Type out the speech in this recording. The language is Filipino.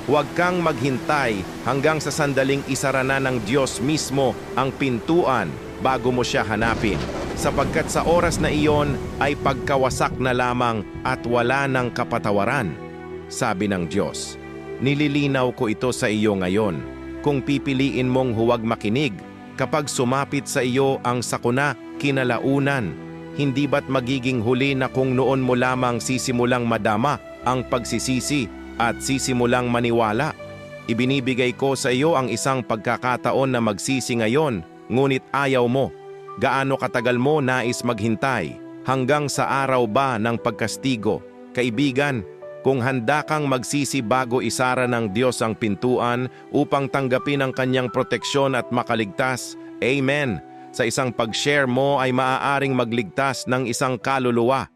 Huwag kang maghintay hanggang sa sandaling isara na ng Diyos mismo ang pintuan bago mo siya hanapin. Sapagkat sa oras na iyon ay pagkawasak na lamang at wala ng kapatawaran. Sabi ng Diyos, nililinaw ko ito sa iyo ngayon. Kung pipiliin mong huwag makinig, kapag sumapit sa iyo ang sakuna kinalaunan, hindi ba't magiging huli na kung noon mo lamang sisimulang madama ang pagsisisi at sisimulang maniwala? Ibinibigay ko sa iyo ang isang pagkakataon na magsisi ngayon, ngunit ayaw mo. Gaano katagal mo nais maghintay? Hanggang sa araw ba ng pagkastigo? Kaibigan, kung handa kang magsisi bago isara ng Diyos ang pintuan upang tanggapin ang kanyang proteksyon at makaligtas, Amen. Sa isang pag-share mo ay maaaring magligtas ng isang kaluluwa.